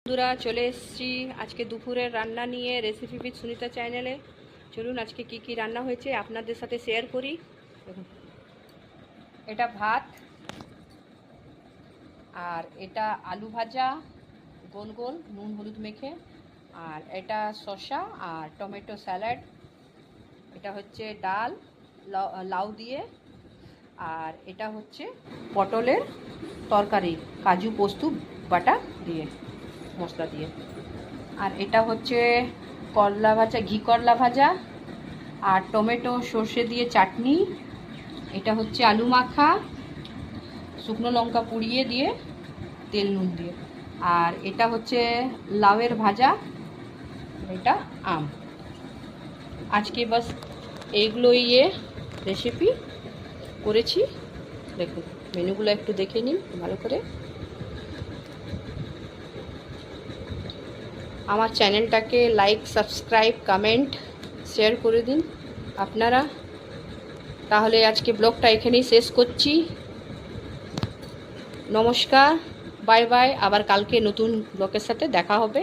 বন্ধুরা চলে এসেছি আজকে দুপুরের রান্না নিয়ে রেসিপি উইথ সুনিতা চ্যানেলে। চলুন আজকে কি কি রান্না হয়েছে আপনাদের সাথে শেয়ার করি। দেখুন, এটা ভাত, আর এটা আলু ভাজা গোল গোল নুন হলুদ মেখে, আর এটা শসা আর টমেটো স্যালাড। এটা হচ্ছে ডাল লাউ দিয়ে, আর এটা হচ্ছে পটলের তরকারি কাজু পোস্ত বাটা দিয়ে মশলা দিয়ে। আর এটা হচ্ছে করলা ভাজা, ঘি করলা ভাজা আর টমেটো সর্ষে দিয়ে চাটনি। এটা হচ্ছে আলু মাখা শুকনো লঙ্কা পুড়িয়ে দিয়ে তেল নুন দিয়ে। আর এটা হচ্ছে লাউয়ের ভাজা, এটা আম। আজকে বাস এইগুলোই রেসিপি করেছি। দেখুন মেনুগুলো একটু দেখে নিন ভালো করে। আমার চ্যানেলটাকে লাইক সাবস্ক্রাইব কমেন্ট শেয়ার করে দিন আপনারা। তাহলে আজকে ব্লগটা এখানেই শেষ করছি। নমস্কার, বাই বাই। আবার কালকে নতুন ব্লগের সাথে দেখা হবে।